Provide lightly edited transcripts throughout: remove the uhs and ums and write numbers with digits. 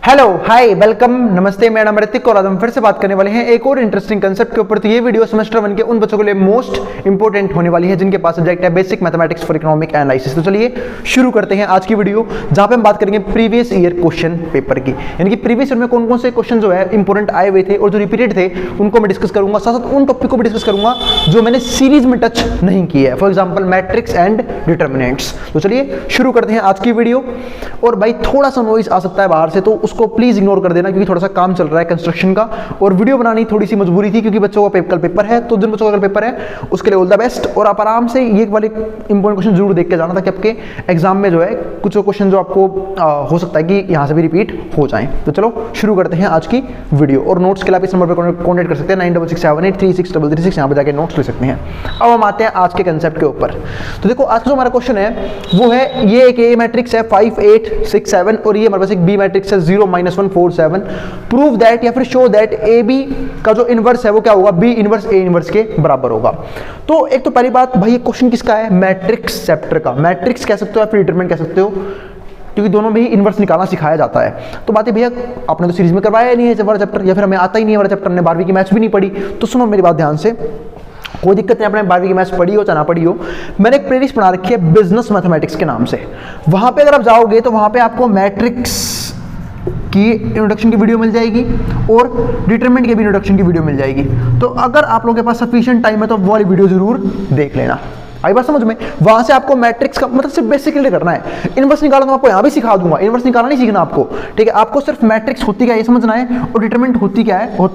Hello hi welcome नमस्ते, मेरा नाम ऋतिक और आज हम फिर से बात करने वाले हैं एक और इंटरेस्टिंग कंसेप्ट के ऊपर। तो ये वीडियो सेमेस्टर 1 के उन बच्चों के लिए मोस्ट इंपोर्टेंट होने वाली है जिनके पास सब्जेक्ट है basic mathematics for economic analysis. तो चलिए शुरू करते हैं आज की वीडियो, जहां पे हम बात करेंगे प्रीवियस ईयर क्वेश्चन पेपर की, यानी कि प्रीवियस ईयर में कौन कौन से क्वेश्चन जो है इंपोर्टेंट आए हुए थे और जो रिपीटेड थे उनको मैं डिस्कस करूंगा। साथ साथ उन टॉपिक को भी डिस्कस करूंगा जो मैंने सीरीज में टच नहीं किया है, for example matrix and determinants. तो चलिए शुरू करते हैं आज की वीडियो। और भाई थोड़ा सा नॉइज आ सकता है बाहर से, तो उसको प्लीज इग्नोर कर देना क्योंकि थोड़ा सा काम चल रहा है कंस्ट्रक्शन का और वीडियो बनानी थोड़ी सी मजबूरी थी क्योंकि बच्चों का कल पेपर है। तो जिन बच्चों का कल पेपर है उसके लिए ऑल द बेस्ट, और आप आराम से ये वाले इंपॉर्टेंट क्वेश्चन जरूर देख के जाना ताकि आपके एग्जाम में जो है कुछ क्वेश्चन जो आपको हो सकता है कि यहाँ से भी रिपीट हो जाए। तो चलो शुरू करते हैं आज की वीडियो। और नोट्स के लिए आप इस नंबर पर कॉन्टेक्ट कर सकते हैं 9667836336, यहाँ पर जाकर नोट्स ले सकते हैं। अब हम आते हैं आज के कंसेप्ट के ऊपर। तो देखो आज का जो हमारा क्वेश्चन है वो है, ये एक ए मैट्रिक्स है 5 8 6 7 और ये हमारे पास एक बी मैट्रिक्स है 0 -1 4 7। प्रूव दैट या फिर शो दैट ए बी का जो इनवर्स है वो क्या होगा, बी इनवर्स ए इनवर्स के बराबर होगा। तो एक तो पहली बात भाई, ये क्वेश्चन किसका है, मैट्रिक्स चैप्टर का। मैट्रिक्स कह सकते हो या फिर डिटरमिनेंट कह सकते हो, क्योंकि दोनों में ही इनवर्स निकालना सिखाया जाता है। तो बात है भैया, आपने तो सीरीज में करवाया नहीं है वाला चैप्टर, या फिर हमें आता ही नहीं है वाला चैप्टर, हमने 12वीं की मैथ्स भी नहीं पढ़ी। तो सुनो मेरी बात ध्यान से, कोई दिक्कत नहीं, आपने 12वीं की मैथ्स पढ़ी हो चाहे ना पढ़ी हो। मैंने एक प्लेलिस्ट बना रखी है बिजनेस मैथमेटिक्स के नाम से। वहां पे अगर आप जाओगे तो वहां पे आपको मैट्रिक्स की इंट्रोडक्शन की वीडियो मिल जाएगी और डिटरमिनेंट के भी इंट्रोडक्शन की वीडियो मिल जाएगी। तो अगर आप लोगों के पास सफिशिएंट टाइम है तो वो वाली वीडियो जरूर देख लेना। आई बात समझ में? वहां से आपको मैट्रिक्स का मतलब सिर्फ बेसिकली करना है। इनवर्स निकालना तो आपको यहां भी सिखा दूंगा, इनवर्स निकालना नहीं सीखना आपको, ठीक है। आपको सिर्फ मैट्रिक्स होती क्या है ये समझना है और डिटरमिनेंट होता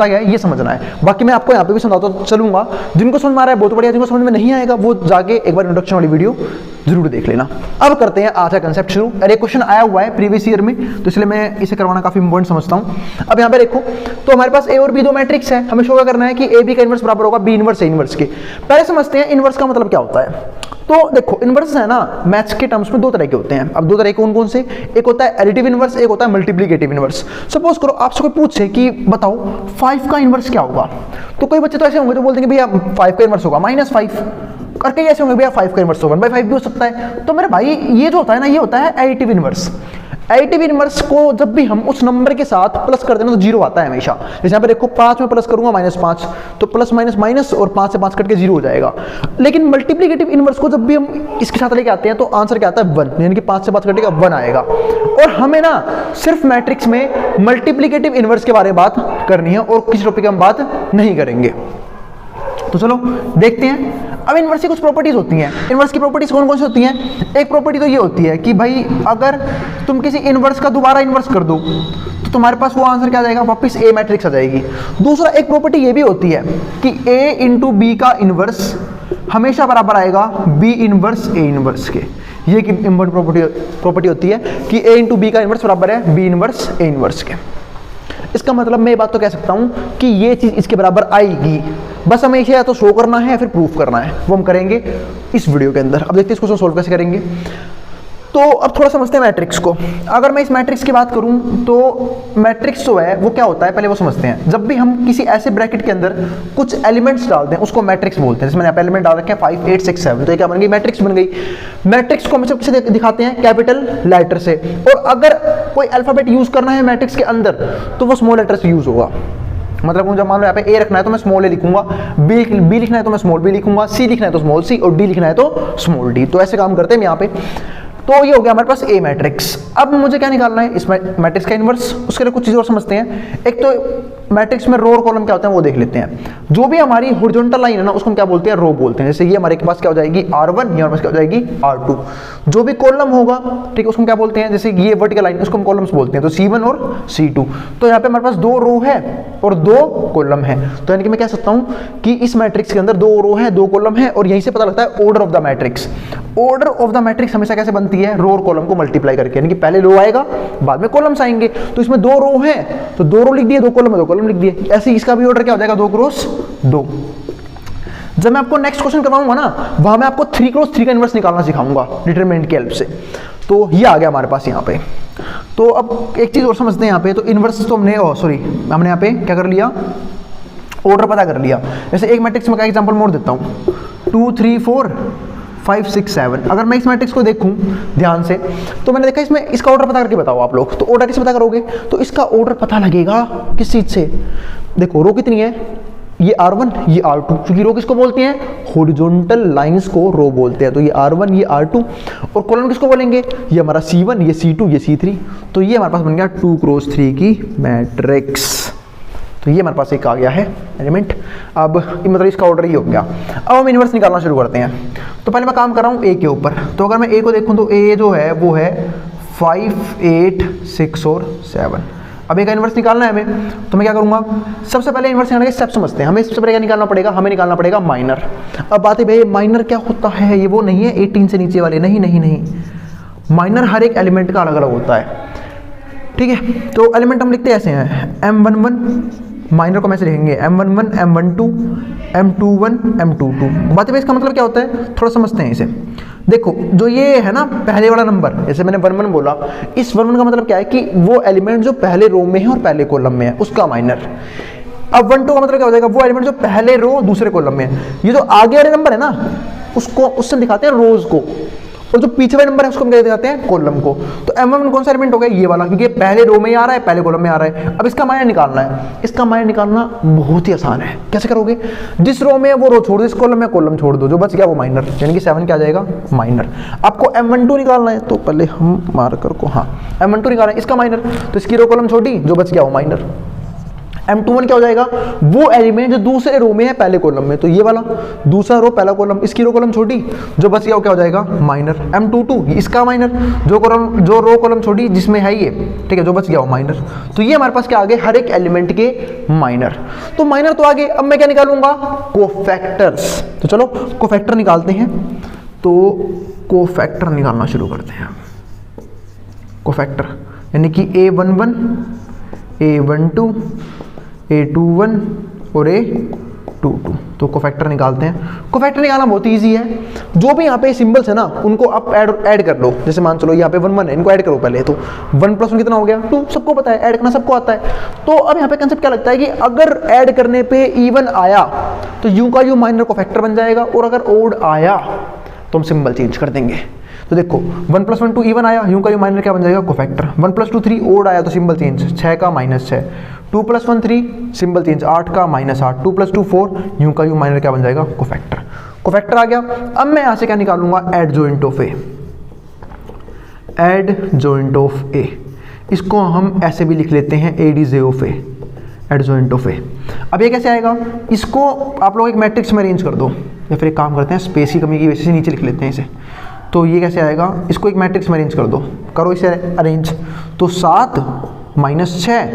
क्या है ये समझना है। बाकी मैं आपको यहां पे भी समझाता चलूंगा। जिनको समझ में आ रहा है बहुत बढ़िया, जिनको समझ में नहीं आएगा वो जाके एक बार इंट्रोडक्शन वाली वीडियो जरूर देख लेना। अब करते हैं आज का कंसेप्ट शुरू। अरे क्वेश्चन आया हुआ है प्रीवियस ईयर में, तो इसलिए मैं इसे करवाना काफी इंपॉर्टेंट समझता हूं। अब यहाँ पे देखो, तो हमारे पास ए और बी दो मैट्रिक्स है, हमें शो करना है कि ए बी का इनवर्स बराबर होगा बी इनवर्स ए इनवर्स के। पहले समझते हैं इनवर्स का मतलब क्या होता है। तो देखो इनवर्स है ना, मैथ्स के टर्म्स में दो तरह के होते हैं। अब दो तरह के कौन कौन से, एक होता है एडिटिव इनवर्स, एक होता है मल्टीप्लिकेटिव इनवर्स। सपोज करो आपसे कोई पूछे कि बताओ 5 का इनवर्स क्या होगा, तो कोई बच्चे तो ऐसे होंगे जो बोलते हैं भैया 5 का इनवर्स होगा -5, और कई ऐसे होंगे भैया 5 का इनवर्स 1/5 भी हो सकता है। तो मेरे भाई ये जो होता है ना, ये होता है एडिटिव इनवर्स। एडिटिव इनवर्स को जब भी हम उस नंबर के साथ प्लस करते हैं तो 0 आता है हमेशा। जैसे यहाँ पे देखो 5 में प्लस करूंगा -5, तो प्लस माइनस माइनस और 5 से 5 कट के 0 हो जाएगा। लेकिन मल्टीप्लिकेटिव इनवर्स को जब भी हम इसके साथ लेके आते हैं तो आंसर क्या आता है 1, यानी कि 5 से 5 कटेगा 1 आएगा। और हमें ना सिर्फ मैट्रिक्स में मल्टीप्लिकेटिव इनवर्स के बारे में बात करनी है और किसी टॉपिक में हम बात नहीं करेंगे। तो चलो देखते हैं। अब इनवर्स की कुछ प्रॉपर्टीज होती हैं। इनवर्स की प्रॉपर्टीज कौन कौन सी होती हैं? एक प्रॉपर्टी तो ये होती है कि भाई अगर तुम किसी इनवर्स का दोबारा इनवर्स कर दो तो तुम्हारे पास वो आंसर क्या आ जाएगा, वापस ए मैट्रिक्स आ जाएगी। दूसरा एक प्रॉपर्टी ये भी होती है कि ए इंटू बी का इनवर्स हमेशा बराबर आएगा बी इनवर्स ए इनवर्स के। ये एक इंपॉर्टेंट प्रॉपर्टी होती है कि ए इंटू बी का इनवर्स बराबर है बी इनवर्स ए इनवर्स के। इसका मतलब मैं ये बात तो कह सकता हूं कि ये चीज इसके बराबर आएगी, बस हमें इसे या तो शो करना है या फिर प्रूफ करना है। वो हम करेंगे इस वीडियो के अंदर। अब देखते हैं इसको सोल्व कैसे करेंगे। तो अब थोड़ा समझते हैं मैट्रिक्स को। अगर मैं इस मैट्रिक्स की बात करूं तो मैट्रिक्स जो है वो क्या होता है पहले वो समझते हैं। जब भी हम किसी ऐसे ब्रैकेट के अंदर कुछ एलिमेंट्स डालते हैं उसको मैट्रिक्स बोलते हैं। जैसे मैंने यहाँ पे एलिमेंट डाल रखे हैं 5 8 6 7, तो ये क्या बन गई, मैट्रिक्स बन गई। मैट्रिक्स को हम सब किसे दिखाते हैं, कैपिटल लेटर से। और अगर कोई अल्फाबेट यूज करना है मैट्रिक्स के अंदर तो वो स्मॉल लेटर से यूज होगा। मतलब मुझे मान लो यहाँ पे ए रखना है तो मैं स्मॉल ए लिखूंगा, बी लिखना है तो मैं स्मॉल बी लिखूंगा, सी लिखना है तो स्मॉल सी, और डी लिखना है तो स्मॉल डी। तो ऐसे काम करते हैं यहाँ पे। तो ये हो गया हमारे पास ए मैट्रिक्स। अब मुझे क्या निकालना है, इस मैट्रिक्स का इनवर्स। उसके लिए कुछ चीज़ और समझते हैं। एक तो मैट्रिक्स में रो और कॉलम क्या होते हैं वो देख लेते हैं। जो भी हमारी हॉरिजॉन्टल लाइन है ना उसको हम क्या बोलते हैं, रो बोलते हैं। जैसे ये हमारे पास क्या हो जाएगी R1, ये हमारे पास क्या हो जाएगी R2। जो भी कॉलम होगा ठीक है उसको क्या बोलते हैं, जैसे ये वर्टिकल लाइन उसको हम कॉलम्स बोलते हैं, तो C1 और C2। तो यहाँ पे हमारे पास 2 रो है और 2 कॉलम है। तो यानी कि मैं कह सकता हूँ कि इस मैट्रिक्स के अंदर 2 रो है 2 कॉलम है, और यहीं से पता लगता है order of the matrix. Order of the matrix हमेशा कैसे बनती है, रो और कॉलम को मल्टीप्लाई करके, यानी कि पहले रो आएगा बाद में कॉलम्स आएंगे। तो इसमें 2 रो है तो 2 रो लिख दिए, 2 कॉलम है 2 कॉलम लिख दिए। ऐसे इसका भी ऑर्डर क्या हो जाएगा 2 क्रॉस 2। जब मैं आपको नेक्स्ट क्वेश्चन करवाऊंगा ना वहां मैं आपको 3 क्रॉस 3 का इनवर्स निकालना सिखाऊंगा डिटरमिनेंट की हेल्प से। तो ये आ गया हमारे पास यहाँ पे। तो अब एक चीज और समझते हैं यहाँ पे। तो इनवर्स तो हमने हमने यहाँ पे क्या कर लिया, ऑर्डर पता कर लिया। जैसे एक मैट्रिक्स में का एग्जांपल मोड़ देता हूँ, 2 3 4 5 6 7। अगर मैं इस मैट्रिक्स को देखूं ध्यान से तो मैंने देखा इसमें इसका ऑर्डर पता करके बताओ आप लोग। तो ऑर्डर किससे पता करोगे? तो इसका ऑर्डर पता लगेगा किस चीज से? देखो रो कितनी है, ये R1 ये R2, क्योंकि रो किसको बोलते हैं? हॉरिजॉन्टल लाइंस को रो बोलते हैं। तो ये R1 ये R2, और कॉलम किसको बोलेंगे? ये हमारा C1 ये C2 ये C3। तो ये हमारे पास बन गया 2 क्रॉस 3 की मैट्रिक्स। तो ये हमारे पास एक आ गया है एलिमेंट। अब मतलब इसका ऑर्डर ही हो गया। अब हम इन्वर्स निकालना शुरू करते हैं। तो पहले मैं काम कर रहा हूँ ए के ऊपर। तो अगर मैं ए को देखूँ तो ए जो है वो है 5 8 6 और 7। अब ए का इन्वर्स निकालना है हमें, तो मैं क्या करूँगा? सबसे पहले इन्वर्स निकालने के स्टेप समझते हैं। हमें सबसे पहले क्या निकालना पड़ेगा? हमें निकालना पड़ेगा माइनर। अब बात है भाई माइनर क्या होता है? ये वो नहीं है 18 से नीचे वाले, नहीं नहीं नहीं, माइनर हर एक एलिमेंट का अलग अलग होता है, ठीक है। तो एलिमेंट हम लिखते ऐसे हैं, M11 माइनर को हम ऐसे लिखेंगे M11 M12 M21 M22। बात है इसका मतलब क्या होता है? थोड़ा समझते हैं इसे। देखो जो ये है ना पहले वाला नंबर, जैसे मैंने 11 बोला, इस 11 का मतलब क्या है कि वो एलिमेंट जो पहले रो में है और पहले कॉलम में है उसका माइनर। अब 12 का मतलब क्या हो जाएगा? वो एलिमेंट जो पहले रो दूसरे कॉलम में है। ये जो आगे वाले नंबर है ना उसको उससे दिखाते हैं रोज को, और जो पीछे वाले नंबर है उसको हम क्या दिखाते हैं? कॉलम को। तो M1 कौन सा एलिमेंट हो गया? ये वाला, क्योंकि पहले रो में ही आ रहा है पहले कॉलम में आ रहा है। अब इसका माइनर निकालना है। इसका माइनर निकालना बहुत ही आसान है। कैसे करोगे? जिस रो में है वो रो छोड़ दो, इस कॉलम में कॉलम छोड़ दो, जो बच गया वो माइनर, यानी कि 7 क्या आ जाएगा? माइनर। आपको M12 निकालना है तो पहले हम मार्कर को, हाँ M12 निकालना है, इसका माइनर, तो इसकी रो कॉलम छोटी, जो बच गया वो माइनर। M21 क्या हो जाएगा? वो एलिमेंट जो दूसरे रो में है पहले कॉलम में, तो ये वाला दूसरा रो पहला कॉलम, इसकी रो कॉलम छोटी, जो बच गया वो क्या हो जाएगा? माइनर। M22 इसका माइनर, जो रो कॉलम छोटी जिसमें है ये, ठीक है, जो बच गया वो माइनर। तो ये हमारे पास क्या आ गए? हर एक एलिमेंट के माइनर। तो माइनर तो आगे, अब मैं क्या निकालूंगा? कोफैक्टर्स। तो चलो कोफैक्टर निकालते हैं। तो कोफैक्टर निकालना शुरू करते हैं। कोफैक्टर यानी कि A11 A12 A21 और A22। तो कोफैक्टर निकालते हैं। कोफैक्टर निकालना बहुत इजी है। जो भी यहाँ पे सिंबल्स है ना उनको आप ऐड कर लो। जैसे मान चलो यहाँ पे 1 1 है, इनको ऐड करो पहले। तो 1 + 1 कितना हो गया? 2। सबको पता है, ऐड करना सबको आता है। तो अब यहाँ पे कंसेप्ट क्या लगता है कि अगर ऐड करने पे इवन आया तो यू का यू माइनर कोफैक्टर बन जाएगा, और अगर ओड आया तो हम सिंबल चेंज कर देंगे। तो देखो 1 + 1 2 इवन आया, यू का यू माइनर क्या बन जाएगा? कोफैक्टर। 1 + 2 3 ओड आया तो सिंबल चेंज, 6 का -6। 2 + 1 3 सिंबल चेंज, 8 का -8। 2 + 2 4 यू का यू माइनर क्या बन जाएगा? कोफैक्टर। कोफैक्टर आ गया। अब मैं यहाँ से क्या निकालूंगा? Adjoint of A. Adjoint of A, इसको हम ऐसे भी लिख लेते हैं ADJ of A, adjoint of A. अब ये कैसे आएगा? इसको आप लोग एक मैट्रिक्स में अरेंज कर दो, या फिर एक काम करते हैं स्पेस की कमी की वजह से नीचे लिख लेते हैं इसे। तो ये कैसे आएगा? इसको एक मैट्रिक्स में अरेंज कर दो, करो इसे अरेंज। तो 7 -6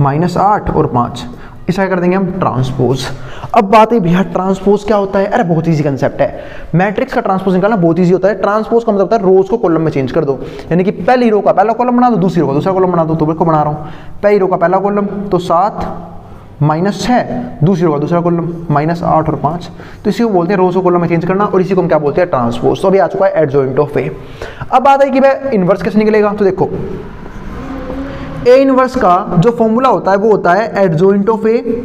-8 और 5, इसे कर देंगे हम ट्रांसपोज। अब बात है भैया ट्रांसपोज क्या होता है? अरे बहुत इजी कंसेप्ट है। मैट्रिक्स का ट्रांसपोज निकालना बहुत इजी होता है। ट्रांसपोज का मतलब होता है रोज को कॉलम में चेंज कर दो, यानी कि पहली रो का पहला कॉलम बना दो, दूसरी रो का दूसरा कॉलम बना दो। तो बिल्कुल बना रहा हूँ, पहली रो का पहला कॉलम तो 7 -6, दूसरी रो का दूसरा कॉलम -8 और 5। तो इसी को बोलते हैं रोज को कॉलम में चेंज करना, और इसी को हम क्या बोलते हैं? ट्रांसपोज। तो अभी आ चुका है एडजॉइंट ऑफ ए। अब बात है कि भाई इनवर्स कैसे निकलेगा? तो देखो ए इनवर्स का जो फॉर्मूला होता है वो होता है adjoint of A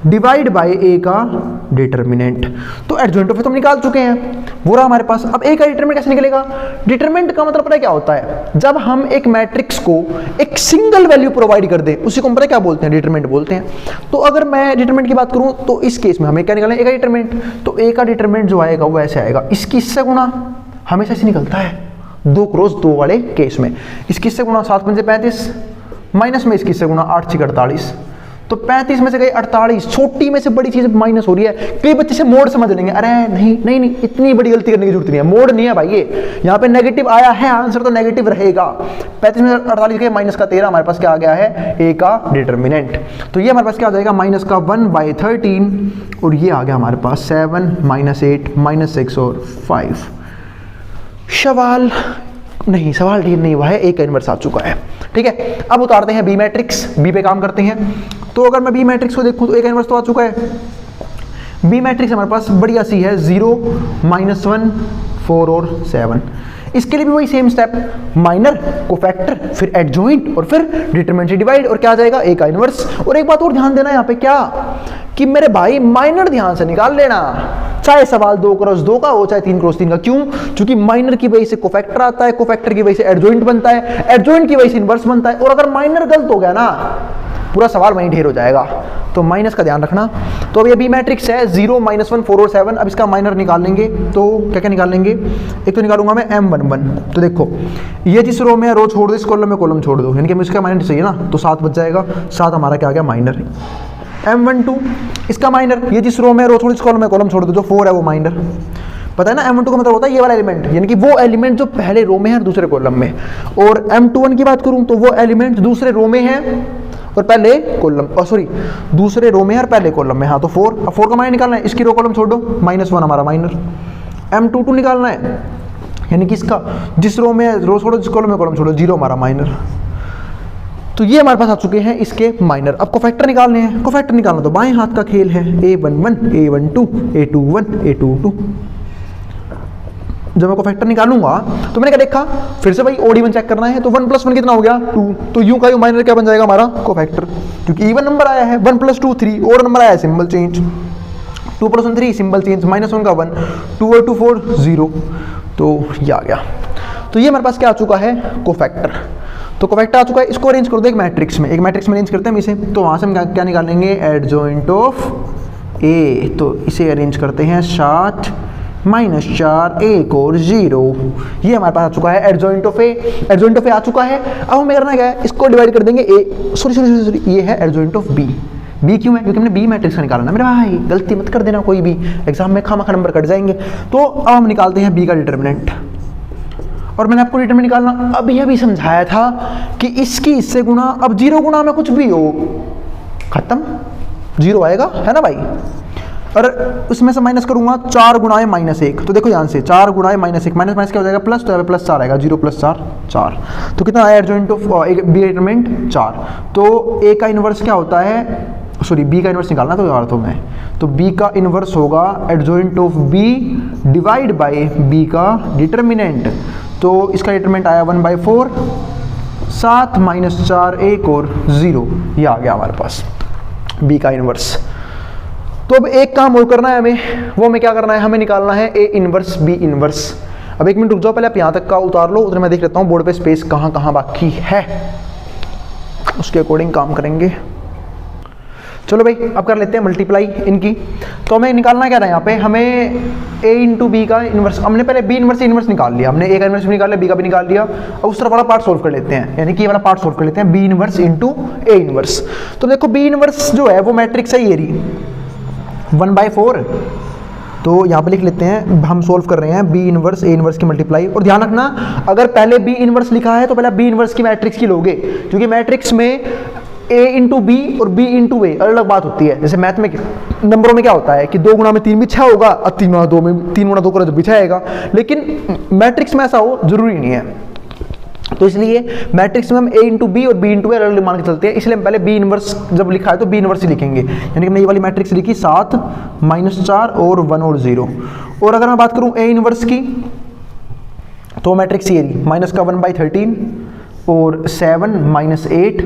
divide by A का डिटरमिनेंट। तो एडजॉइंट ऑफ ए तो हम निकाल चुके हैं, वो रहा हमारे पास। अब ए का डिटरमिनेंट कैसे निकलेगा? डिटरमिनेंट का मतलब पता है क्या होता है? जब हम एक मैट्रिक्स को एक सिंगल वैल्यू प्रोवाइड कर दे, उसी को हम पता है क्या बोलते हैं? डिटरमिनेंट बोलते हैं। तो अगर मैं डिटरमिनेंट की बात करूं तो इस केस में हमें क्या निकालना है? ए का डिटरमिनेंट। तो ए का डिटरमिनेंट जो आएगा वो ऐसे आएगा, इसकी इससे गुणा, हमेशा ऐसे निकलता है 2 × 2 वाले केस में। इसकी इससे गुणा 7 × 5 = 35, माइनस में इसकी इससे गुणा 8 × 6 = 48। तो 35 में से गई 48, छोटी में से बड़ी चीज माइनस हो रही है। कई बच्चे से मोड समझ लेंगे, अरे नहीं नहीं नहीं, इतनी बड़ी गलती करने की जरूरत नहीं है, मोड नहीं है भाई ये। यहाँ पे नेगेटिव आया है, आंसर तो नेगेटिव रहेगा। 35 में 48 गए माइनस का 13, हमारे पास क्या आ गया है? ए का डिटरमिनेंट। तो ये हमारे पास क्या आ जाएगा? -1/13, और ये आ गया हमारे पास 7 -8 -6 और 5। सवाल नहीं, सवाल ठीक नहीं हुआ है, ए का इनवर्स आ चुका है। ठीक है, अब उतारते हैं बी मैट्रिक्स, बी पे काम करते हैं। तो अगर मैं बी मैट्रिक्स को देखूं तो ए का इनवर्स तो आ चुका है। बी मैट्रिक्स हमारे पास बढ़िया सी है, 0 -1 4 और 7। इसके लिए भी वही सेम स्टेप, माइनर, कोफैक्टर, फिर एडजॉइंट और फिर डिटरमिनेंट से डिवाइड, और क्या आ जाएगा? ए का इनवर्स। और एक बात और ध्यान देना यहाँ पे, क्या कि मेरे भाई माइनर ध्यान से निकाल लेना, चाहे सवाल 2x2 का हो चाहे 3x3 का। क्यों? क्योंकि माइनर की वजह से कोफैक्टर आता है, कोफैक्टर की वजह से एडजॉइंट बनता है, एडजॉइंट की वजह से इनवर्स बनता है, और अगर माइनर गलत हो गया ना पूरा सवाल वहीं ढेर हो जाएगा। तो माइनस का ध्यान रखना। तो अब ये बी मैट्रिक्स है 0, -1, 4 और 7। अब इसका माइनर निकाल लेंगे तो क्या क्या निकाल लेंगे? एक तो निकालूंगा मैं M11। तो देखो ये जिस रो में है रो छोड़ दो, इस कॉलम में कॉलम छोड़ दो, यानी कि हमें इसका माइनर चाहिए ना, तो 7 बच जाएगा। 7 हमारा क्या आ गया? माइनर। M12 इसका माइनर, ये जिस रो में रो छोड़ इस कॉलम में कॉलम छोड़ दो, जो 4 है वो माइनर। पता है ना M12 का मतलब होता है ये वाला एलिमेंट, यानी कि वो एलिमेंट जो पहले रो में है और दूसरे कॉलम में। और M21 की बात करूं तो वो एलिमेंट दूसरे रो में है और पहले कॉलम, सॉरी दूसरे रो में है और पहले कॉलम में। हाँ तो 4, अब 4 का माइनर निकालना है, इसकी रो कॉलम छोड़ दो, -1 हमारा माइनर। M22 निकालना है, यानी कि इसका जिस रो में रो छोड़ो जिस कॉलम में कॉलम छोड़ो, 0 हमारा माइनर। तो ये हमारे पास आ चुके हैं इसके माइनर। अब कोफैक्टर निकालने हैं। कोफैक्टर निकालना तो बाएं हाथ का खेल है, A11, A12, A21, A22। जब मैं कोफैक्टर निकालूंगा तो मैंने क्या देखा, फिर से भाई OD1 चेक करना है, तो 1 + 1 कितना हो गया? 2। तो यू का यू माइनर क्या बन जाएगा हमारा? कोफैक्टर, क्योंकि इवन नंबर आया है। 1 + 2 3 और नंबर आया है, सिंबल चेंज। 2 + 1 3 सिंबल चेंज, -1 का 1, 2 और 2 4 0। तो ये आ गया। तो ये हमारे पास क्या आ चुका है? कोफैक्टर। तो कोफैक्टर आ चुका है। इसको अरेंज कर दो एक मैट्रिक्स में, एक मैट्रिक्स में अरेंज करते हैं हम इसे। तो वहाँ से हम क्या निकालेंगे? एडजॉइंट ऑफ ए। तो इसे अरेंज करते हैं 7 -4 1 और 0। ये हमारे पास आ चुका है adjoint of A. Adjoint of A आ चुका है। अब हमें करना क्या है? इसको डिवाइड कर देंगे ए, सॉरी ये है एडजॉइंट ऑफ बी। बी क्यों है? क्योंकि हमने बी मैट्रिक्स का निकालना है। मेरे भाई गलती मत कर देना कोई भी, एग्जाम में खामा खा नंबर कट जाएंगे। तो अब हम निकालते हैं बी का डिटर्मिनेंट। और मैंने आपको डिटरमिनेंट निकालना अभी समझाया था कि इसकी इससे गुणा, अब 0 गुणा में कुछ भी हो खत्म, 0 आएगा, है ना भाई। और उसमें से माइनस करूंगा 4 × -1। तो देखो ध्यान से 4 × -1 माइनस क्या हो जाएगा? प्लस, तो यहाँ पे +4 आएगा। 0 + 4 4। तो कितना आया एडजॉइंट ऑफ बी डिटरमिनेंट? 4। तो ए का इनवर्स क्या होता है, सॉरी बी का इनवर्स निकालना तो यार तो मैं, तो बी का इनवर्स होगा adjoint of B divide by B का डिटरमिनेंट। तो इसका डिटरमिनेंट आया 1/4, 7 -4 1 और 0। ये आ गया हमारे पास बी का इनवर्स। तो अब एक काम और करना है हमें, वो हमें क्या करना है? हमें निकालना है ए इनवर्स बी इनवर्स। अब 1 मिनट रुक जाओ, पहले आप यहाँ तक का उतार लो, उधर मैं देख लेता हूँ बोर्ड पे स्पेस कहाँ कहाँ बाकी है, उसके अकॉर्डिंग काम करेंगे। चलो भाई अब कर लेते हैं मल्टीप्लाई इनकी। तो हमें निकालना क्या था यहाँ पे? हमें a × b का इनवर्स, हमने पहले b इनवर्स इनवर्स निकाल लिया, हमने a का इनवर्स भी निकाल लिया, b का भी निकाल लिया। अब उस तरफ वाला पार्ट सोल्व कर लेते हैं, यानी कि ये वाला पार्ट सोल्व कर लेते हैं, b इनवर्स × a इनवर्स। तो देखो b इनवर्स जो है वो मैट्रिक्स है ये रही 1/4। तो यहाँ पे लिख लेते हैं, हम सोल्व कर रहे हैं b इनवर्स a इनवर्स की मल्टीप्लाई। और ध्यान रखना अगर पहले b इनवर्स लिखा है तो पहले b इनवर्स की मैट्रिक्स की लोगे, क्योंकि मैट्रिक्स में a × b और b × a अलग अलग बात होती है। जैसे मैथ में नंबरों में क्या होता है कि 2 गुणा में 3 बिछा होगा और 3 गुणा 2 में 3 गुणा 2 का बिछाएगा, लेकिन मैट्रिक्स में ऐसा हो जरूरी नहीं है। तो इसलिए मैट्रिक्स में हम a × b और b × a अलग अलग मान के चलते हैं, इसलिए हम पहले b इनवर्स जब लिखा है तो b इनवर्स ही लिखेंगे। यानी कि हमने ये वाली मैट्रिक्स लिखी 7 -4 और 1 और 0। और अगर मैं बात करूं a इनवर्स की तो मैट्रिक्स ये रही, माइनस का 1/13 और 7 -8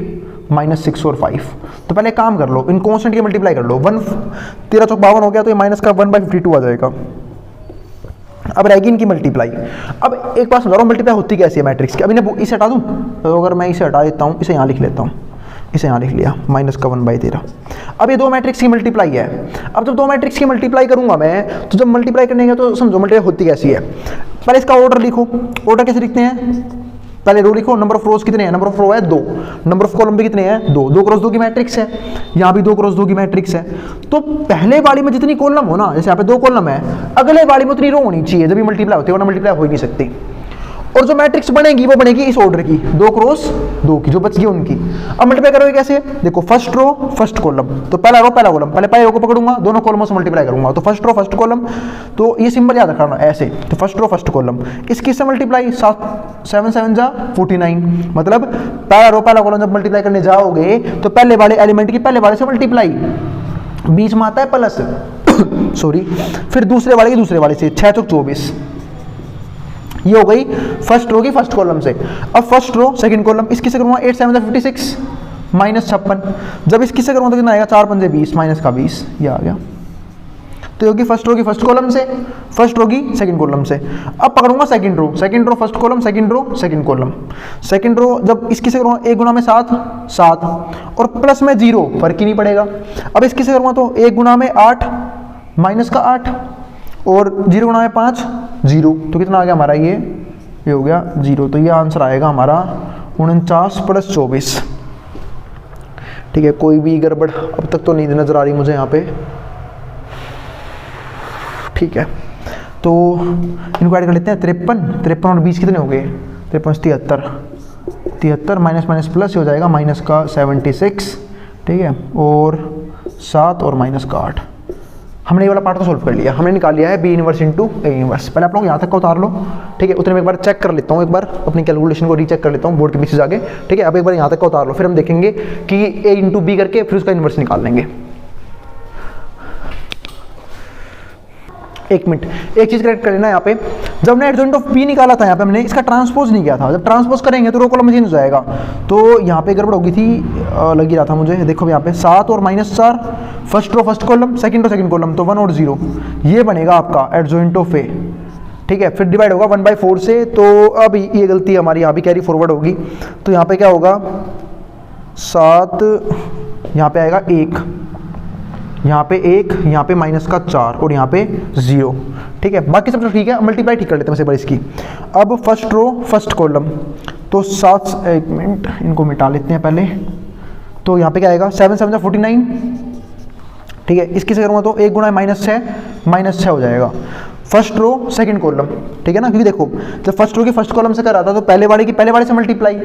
-6 और 5। तो पहले काम कर लो, इन कॉन्स्टेंट की मल्टीप्लाई कर लो। 1 13 चौक 52 हो गया, तो ये माइनस का 1/52 आ जाएगा। अब रहेगी इनकी मल्टीप्लाई। अब एक बात समझा रहा हूँ, मल्टीप्लाई होती कैसी है मैट्रिक्स की। अभी मैं इसे हटा दूँ, तो अगर मैं इसे हटा देता हूँ, इसे यहाँ लिख लेता हूँ, इसे यहाँ लिख लिया, माइनस का 1/13। अब ये 2 मैट्रिक्स की मल्टीप्लाई है। अब जब 2 मैट्रिक्स की मल्टीप्लाई करूंगा मैं, तो जब मल्टीप्लाई करने का तो समझो मल्टीप्लाई होती कैसी है। पहले इसका ऑर्डर लिखो। ऑर्डर कैसे लिखते हैं? पहले रो लिखो, नंबर ऑफ रोज कितने हैं? नंबर ऑफ रो है 2, नंबर ऑफ कॉलम भी कितने हैं? 2। 2 × 2 की मैट्रिक्स है, यहाँ भी 2 × 2 की मैट्रिक्स है। तो पहले वाली में जितनी कॉलम हो ना, जैसे यहाँ पे 2 कॉलम है, अगले वाली में उतनी रो होनी चाहिए जब ये मल्टीप्लाई होती है, वरना मल्टीप्लाई हो ही नहीं सकती। और जो मैट्रिक्स बनेगी वो बनेगी इस ऑर्डर की, 2 × 2 की, जो बच गई उनकी। अब मल्टीप्लाई करोगे कैसे? देखो फर्स्ट रो फर्स्ट कॉलम, तो पहला रो पहला कॉलम, पहले रो को पकड़ूंगा, दोनों कॉलमों से मल्टीप्लाई करूंगा, तो फर्स्ट रो फर्स्ट कॉलम। तो ये सिंबल याद रखना ऐसे, तो फर्स्ट रो फर्स्ट कॉलम, इसकी से मल्टीप्लाई 7 7 जा 49, मतलब पहला रो पहला कॉलम जब मल्टीप्लाई करने जाओगे तो पहले वाले एलिमेंट की पहले वाले से मल्टीप्लाई, बीच में आता है प्लस सॉरी, फिर दूसरे वाले की दूसरे वाले से, 6 चौक 24। ये हो गई फर्स्ट रो की फर्स्ट कॉलम से। अब फर्स्ट रो सेकंड कॉलम, इसकी से करूंगा 8 7 56, -56। जब इसकी से करूँ तो कितना आएगा, 4 पंजे 20, माइनस का 20, ये आ गया। तो होगी फर्स्ट रो की फर्स्ट कॉलम से, फर्स्ट रो की सेकंड कॉलम से। अब पकड़ूंगा second row first column, second row second column. Second row जब इसकी से करूँगा 1 गुना में 7 7 और प्लस में 0, फर्क ही नहीं पड़ेगा। अब इसकी से करूँगा तो 1 गुना में 8 माइनस का 8 और 0 गुना में 5 0, तो कितना आ गया हमारा, ये हो गया 0। तो ये आंसर आएगा हमारा 49 + 24। ठीक है, कोई भी गड़बड़ अब तक तो नहीं नजर आ रही मुझे यहाँ पे। ठीक है, तो इनको ऐड कर लेते हैं। 53 और 20 कितने हो गए, 53 73 माइनस माइनस प्लस हो जाएगा, माइनस का 76। ठीक है, और 7 और माइनस का 8। हमने ये वाला पार्ट तो सोल्व कर लिया, हमने निकाल लिया है B inverse into A inverse. पहले आप लोग यहाँ तक का उतार लो। ठीक है, उतने में एक बार चेक कर लेता हूँ, एक बार अपनी कैलकुलेशन को रीचेक कर लेता हूँ बोर्ड के पीछे जाके। ठीक है, अब एक बार यहाँ तक का उतार लो, फिर हम देखेंगे कि ए इंटू बी करके फिर उसका इनवर्स निकाल लेंगे। एक मिनट, एक चीज करेक्ट कर लेना यहाँ पे, जब हमने एडजॉइंट ऑफ बी निकाला था यहाँ पे हमने इसका ट्रांसपोज नहीं किया था। जब ट्रांसपोज करेंगे तो रो कॉलम में चेंज हो जाएगा। तो यहाँ पे गड़बड़ हो गई थी, लग ही रहा था मुझे। देखो यहाँ पे 7 और -4, first row first column, second row second column, तो 1 और 0 ये बनेगा आपका एडजॉइंट ऑफ ए। ठीक है, फिर डिवाइड होगा 1/4 से। तो अब ये गलती हमारी यहाँ भी कैरी फॉरवर्ड होगी। तो यहाँ पे क्या होगा, 7 यहाँ पे आएगा 1, यहाँ पे 1, यहाँ पे माइनस का 4 और यहाँ पे 0। ठीक है, बाकी सब तो ठीक है, मल्टीप्लाई ठीक कर लेते हैं वैसे पर इसकी। अब फर्स्ट रो फर्स्ट कॉलम, तो 7, एक मिनट इनको मिटा लेते हैं पहले। तो यहाँ पे क्या आएगा, 7 7 49। ठीक है, इसकी से करूँगा तो 1 गुना -6 हो जाएगा। फर्स्ट रो सेकंड कॉलम, ठीक है ना, क्योंकि देखो जब फर्स्ट रो की फर्स्ट कॉलम से कर रहा था तो पहले वाले से मल्टीप्लाई,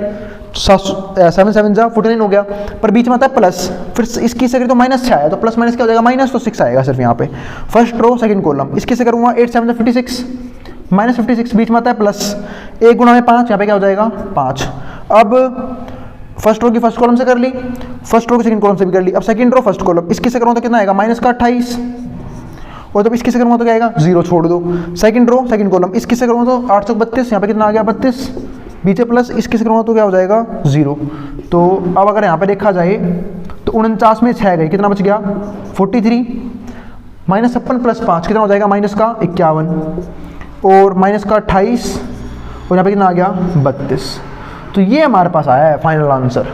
7 7 जा 49 हो गया, पर बीच में आता है प्लस, फिर इसकी से करें तो -6 आया, तो प्लस माइनस क्या हो जाएगा, माइनस, तो 6 आएगा सिर्फ यहाँ पे। फर्स्ट रो सेकंड कॉलम, इसकी से करूँगा 8 7 56, -56, बीच में आता है प्लस, 1 गुना में 5, यहाँ पे क्या हो जाएगा 5। अब फर्स्ट रो की फर्स्ट कॉलम से कर ली, फर्स्ट रो की सेकंड कॉलम से भी कर ली। अब सेकंड रो फर्स्ट कॉलम, इसकी से करूँ तो कितना आएगा, माइनस का 28, और जब इसकी से करूँगा तो क्या आएगा, 0 छोड़ दो। सेकंड रो सेकंड कॉलम, इसकी से करूँगा तो 8 32, यहाँ पे कितना आ गया 32, बीच प्लस, इसकी से करूँगा तो क्या हो जाएगा 0। तो अब अगर यहाँ पे देखा जाए तो 49 में 6 गए, कितना बच गया 43, -56 + 5 कितना हो जाएगा, माइनस का 51, और माइनस का 28, और यहाँ पे कितना आ गया 32। तो ये हमारे पास आया है फाइनल आंसर।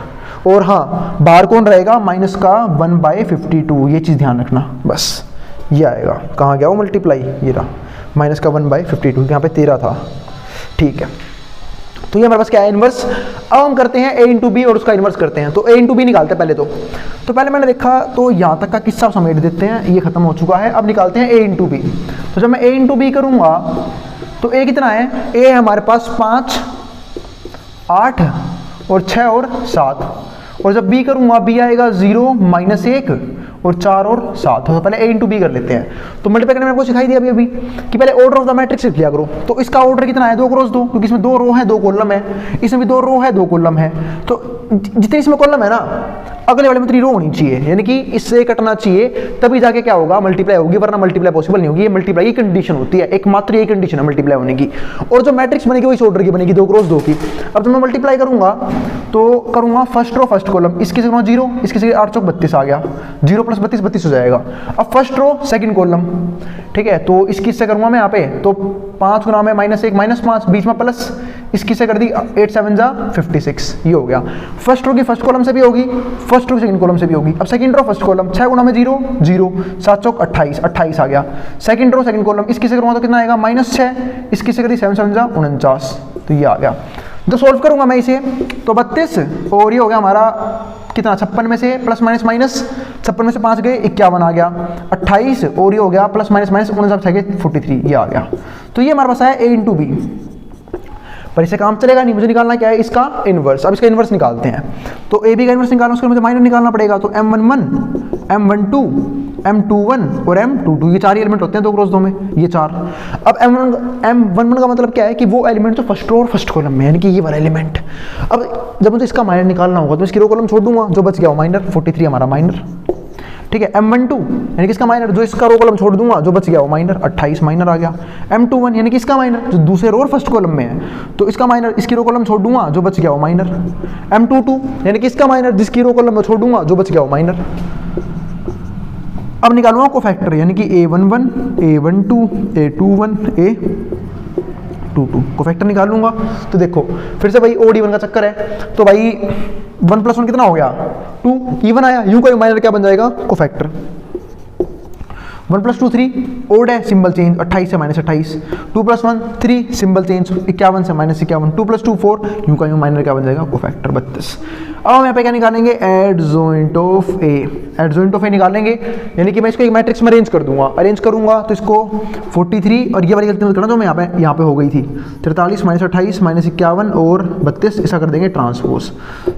और हाँ, बाहर कौन रहेगा, माइनस का 1/52, ये चीज़ ध्यान रखना बस। ये आएगा, कहाँ गया वो मल्टीप्लाई, ये रहा, माइनस का 1/52, यहाँ पे 13 था। ठीक है, तो ये हमारे पास क्या है, इनवर्स। अब हम करते हैं a इंटू बी और उसका इनवर्स करते हैं। तो a इंटू बी निकालते हैं पहले। तो पहले मैंने देखा तो यहाँ तक का किस्सा समेट देते हैं, ये खत्म हो चुका है। अब निकालते हैं a इंटू बी। तो जब मैं a इंटू बी करूँगा तो a कितना है, a है हमारे पास 5 8 और 6 और 7, और जब b करूँगा b आएगा 0 -1 और 4 और 7। तो पहले a इंटू बी कर लेते हैं। तो मल्टीप्लाई करने में आपको सिखाई दिया अभी कि पहले ऑर्डर ऑफ द मैट्रिक्स लिख लिया करो। तो इसका ऑर्डर कितना है, 2 क्रॉस 2, क्योंकि इसमें 2 रो है 2 कॉलम है, इसमें भी 2 रो है 2 कॉलम है। तो जितनी इसमें कॉलम है ना, अगले वाले में 3 रो होनी चाहिए, यानी कि इससे कटना चाहिए, तभी जाके क्या होगा, मल्टीप्लाई होगी, वरना मल्टीप्लाई पॉसिबल नहीं होगी। ये मल्टीप्लाई की कंडीशन होती है, एकमात्र ये कंडीशन है मल्टीप्लाई होने की। और जो मैट्रिक्स बनेगी वो इस ऑर्डर की बनेगी, 2 क्रॉस 2 की। अब जब मैं मल्टीप्लाई करूंगा तो करूंगा फर्स्ट रो फर्स्ट कॉलम, इसकी से 0, इसकी से 8 चौक 32 आ गया, 0 + 32 32 हो जाएगा। अब फर्स्ट रो सेकंड कॉलम, ठीक है, तो इसकी से करूंगा मैं यहाँ पे, तो 5 गुना में -1 -5, बीच में प्लस, इसकी से कर दी 8 7 जा 56, ये हो गया। फर्स्ट रो की फर्स्ट कॉलम से भी होगी, फर्स्ट रो की सेकंड कॉलम से भी होगी। अब सेकंड रो फर्स्ट कॉलम, 6 गुना में 0 0, 7 चौक 28 28 आ गया। सेकंड रो सेकंड कॉलम, इसकी से करूँगा तो कितना आएगा -6, इसकी से कर दी 7 7 जा 49, तो ये आ गया। जब सॉल्व करूंगा मैं इसे तो 32, और ये हो गया हमारा कितना, 56 में से प्लस माइनस माइनस, 56 में से 5 गए 51 आ गया, 28, और ये हो गया प्लस माइनस माइनस 43, ये आ गया। तो ये हमारे पास आया a इंटू बी। पर इससे काम चलेगा नहीं, मुझे निकालना क्या है, इसका इनवर्स। अब इसका इनवर्स निकालते हैं। तो ए बी का इनवर्स निकालना, उसके मुझे माइनर निकालना पड़ेगा। तो m11 m12 m21 और m22, ये 4 एलिमेंट होते हैं 2 क्रॉस 2 में, ये 4। अब m11 का मतलब क्या है कि वो एलिमेंट जो फर्स्ट रो और फर्स्ट कॉलम में, यानी कि ये वाला एलिमेंट। अब जब मुझे इसका माइनर निकालना होगा तो इसकी रो कॉलम छोड़ दूंगा, जो बच गया वो माइनर, 43 हमारा माइनर। ठीक है। M12 यानी कि इसका माइनर, जो इसका रो कॉलम छोड़ दूंगा जो बच गया वो माइनर, 28 माइनर आ गया। M21 यानी कि इसका माइनर जो दूसरे रो और फर्स्ट कॉलम में है, तो इसका माइनर, इसकी रो कॉलम छोड़ दूंगा जो बच गया वो माइनर। M22 यानी कि इसका माइनर, जिसकी रो कॉलम में छोड़ दूंगा जो बच गया वो माइनर। अब निकालूंगा कोफैक्टर यानी कि A11, A12, A21, A22 cofactor निकालूंगा। तो देखो फिर से भाई OD1 का चक्कर है, तो भाई 1 + 1 कितना हो गया 2, इवन आया, यूं का माइनर क्या बन जाएगा कोफैक्टर। 1 + 2 3, ओड है, सिंबल चेंज 28 से -28, 2 + 1 3, सिंबल चेंज 51 से -51, 2 + 2 4, यूं का यूं माइनर क्या बन जाएगा कोफैक्टर 32। अब हम यहाँ पे क्या निकालेंगे adjoint of A, adjoint of A निकालेंगे यानी कि मैं इसको एक मैट्रिक्स में अरेंज कर दूंगा, अरेंज करूंगा तो इसको 43 और ये वाली गलती मत करना जो मैं यहाँ पे हो गई थी 43 -28 -51 और 32, ऐसा कर देंगे ट्रांसपोज।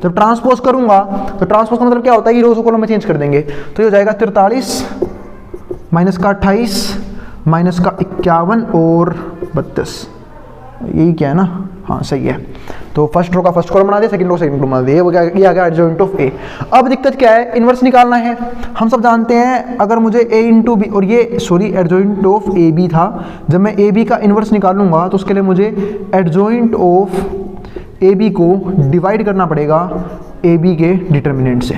जब ट्रांसपोज करूंगा तो ट्रांसपोज का मतलब क्या होता है कि रोज कॉलम में चेंज कर देंगे, तो ये हो जाएगा 43 -28 -51 और 32, यही क्या है ना, हाँ सही है। तो फर्स्ट रो का फर्स्ट कॉलम बना दिया, सेकंड रो सेकंड कॉलम बना दिया, ये आ गया एडजॉइंट ऑफ ए। अब दिक्कत क्या है, इन्वर्स निकालना है। हम सब जानते हैं अगर मुझे a × b, और ये sorry adjoint of A B था, जब मैं ए बी का इन्वर्स निकालूंगा तो उसके लिए मुझे एडजॉइंट ऑफ ए बी को डिवाइड करना पड़ेगा ए बी के डिटर्मिनेंट से।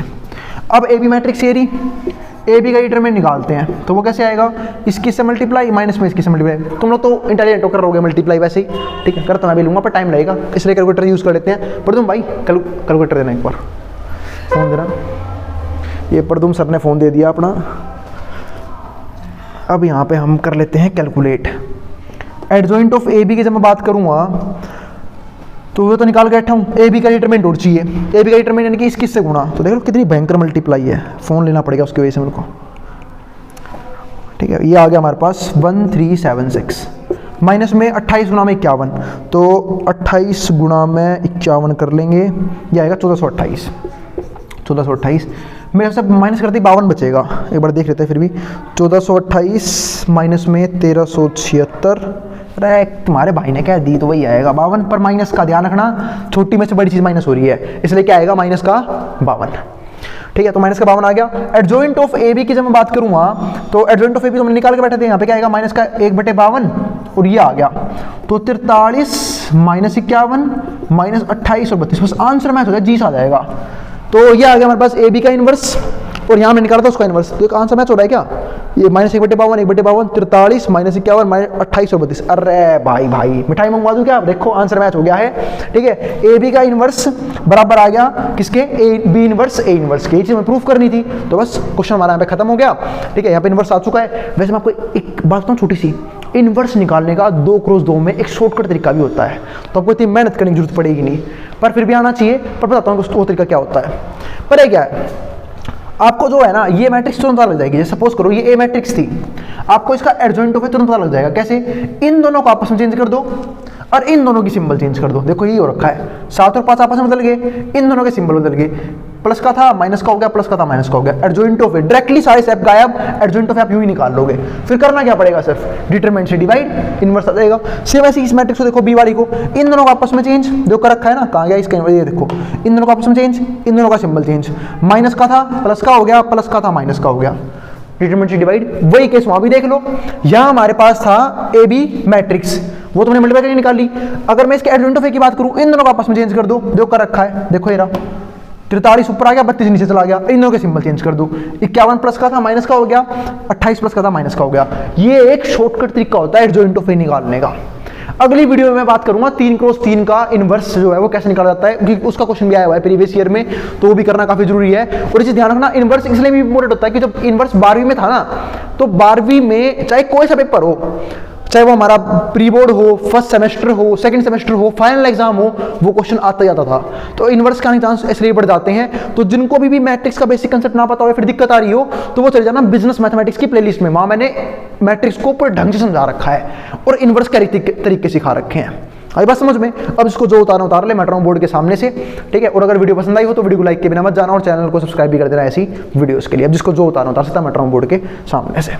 अब ए बी मैट्रिक्स एरी, ए बी का डिटरमिनेंट निकालते हैं, तो वो कैसे आएगा, इसकी से मल्टीप्लाई माइनस में इसकी से मल्टीप्लाई। तुम लोग तो इंटेलिजेंट होकर रहोगे मल्टीप्लाई वैसे ही, ठीक है, करता मैं भी लूँगा पर टाइम लगेगा, इसलिए कैलकुलेटर यूज़ कर लेते हैं। पर तुम भाई कैलकुलेटर देना एक बार, फ़ोन देना, ये पर तुम सर ने फ़ोन दे दिया अपना। अब यहाँ पे हम कर लेते हैं calculate. Adjoint of A B की जब मैं बात करूँगा तो वो तो निकाल के बैठा हूँ, ए बी का डिटरमिनेंट और चाहिए, ए बी का डिटरमिनेंट यानी कि इस किससे गुणा, तो देख लो कितनी भयंकर मल्टीप्लाई है, फ़ोन लेना पड़ेगा उसकी वजह से मेरे को, ठीक है। ये आ गया हमारे पास 1376 माइनस में 28 गुणा में 51, तो 28 गुणा में 51 कर लेंगे, ये आएगा 1428, 1428 मेरे सब माइनस करते 52 बचेगा, एक बार देख लेते हैं फिर भी। 1428 माइनस में 1376, अरे तुम्हारे भाई ने क्या दी तो वही आएगा 52, पर माइनस का ध्यान रखना, छोटी में से बड़ी चीज़ माइनस हो रही है, इसलिए क्या आएगा माइनस का 52, ठीक है। तो माइनस का 52 आ गया। एडजॉइंट ऑफ ए बी की जब मैं बात करूंगा तो एडजॉइंट ऑफ ए बी तो हमने निकाल के बैठे थे, यहाँ पे क्या आएगा माइनस का 1/52 और ये आ गया, तो 43 -51 -28 और 32, बस आंसर मैच हो जाएगा, जी आ जाएगा। तो ये आ गया हमारे पास ए बी का इनवर्स, और यहाँ में निकाला था उसका इनवर्स, तो एक आंसर मैच हो रहा है क्या, ये -1/52 1/52 43 -51 28 और 32। अरे भाई मिठाई मंगवा दूं क्या, देखो आंसर मैच हो गया है, ठीक है। ए बी का इनवर्स बराबर आ गया किसके, A B inverse A inverse के, ये चीज़ में प्रूफ करनी थी, तो बस क्वेश्चन हमारा यहाँ पे खत्म हो गया, ठीक है। यहाँ पे इनवर्स आ चुका है। वैसे मैं आपको एक बात बताऊँ छोटी सी, इनवर्स निकालने का 2x2 में एक शॉर्टकट तरीका भी होता है, तो आपको इतनी मेहनत करने की जरूरत पड़ेगी नहीं, पर फिर भी आना चाहिए। पर बताता हूँ वो तरीका क्या होता है। पर ये क्या है, आपको जो है ना ये मैट्रिक्स तुरंत पता लग जाएगी। जैसे सपोज करो ये ए मैट्रिक्स थी, आपको इसका एडजॉइंट ऑफ ए तुरंत पता लग जाएगा। कैसे, इन दोनों को आपस में चेंज कर दो और इन दोनों की सिंबल चेंज कर दो। देखो ये हो रखा है 7 और 5 आपस में बदल गए, इन दोनों के सिंबल बदल गए, प्लस का था माइनस का हो गया, प्लस का था माइनस का हो गया। एडजॉइंट ऑफ ए डायरेक्टली सारे स्टेप गायब, एडजॉइंट ऑफ ए आप यूं ही निकाल लोगे। फिर करना क्या पड़ेगा, सिर्फ डिटरमिनेंट से डिवाइड, इनवर्स आ जाएगा। सेम ऐसे इस मैट्रिक्स को देखो बी वाली को, इन दोनों को आपस में चेंज जो कर रखा है ना, कहाँ गया इसका, ये देखो इन दोनों को आपस में चेंज, इन दोनों का सिंबल चेंज, माइनस का था प्लस का हो गया, प्लस का था माइनस का हो गया, डिटरमिनेंट से डिवाइड। वही केस वहां भी देख लो, यहां हमारे पास था ए बी मैट्रिक्स, वो तुमने मल्टीप्लाई करके निकाल ली। अगर मैं इसके एडजॉइंट ऑफ ए की बात करूं, इन दोनों को आपस में चेंज कर दो जो कर रखा है, देखो ये रहा 43 ऊपर आ गया, 32 नीचे चला गया, इन दोनों के सिंबल चेंज कर दो। 51 प्लस का था माइनस का हो गया, 28 प्लस का था माइनस का हो गया। ये एक शॉर्टकट तरीका होता है एडजॉइंट ऑफ ए निकालने का। अगली वीडियो में मैं बात करूंगा 3x3 का इनवर्स जो है वो कैसे निकाला जाता है, क्योंकि उसका क्वेश्चन भी आया हुआ है प्रीवियस ईयर में, तो वो भी करना काफी जरूरी है। और इसे ध्यान रखना, इनवर्स इसलिए भी इंपॉर्टेंट होता है कि जब इनवर्स 12वीं में था ना, तो 12वीं में चाहे कोई सा पेपर हो, चाहे वो हमारा प्री बोर्ड हो, फर्स्ट सेमेस्टर हो, सेकंड सेमेस्टर हो, फाइनल एग्जाम हो, वो क्वेश्चन आता जाता था। तो इनवर्स का चांस इसलिए बढ़ जाते हैं। तो जिनको भी मैट्रिक्स का बेसिक कंसेप्ट ना पता हो, फिर दिक्कत आ रही हो, तो वो चले जाना बिजनेस मैथमेटिक्स की प्लेलिस्ट में, वहां मैंने मैट्रिक्स को पूरे ढंग से समझा रखा है और इनवर्स के तरीके सिखा रखे हैं। आई बात समझ में। अब इसको जो उतारना उतार ले, मैं बोर्ड के सामने से, ठीक है। और अगर वीडियो पसंद आई हो तो वीडियो को लाइक के बिना मत जाना और चैनल को सब्सक्राइब भी कर देना ऐसी वीडियोस के लिए। अब जिसको जो उतारना उतार सकता है, मैं बोर्ड के सामने से।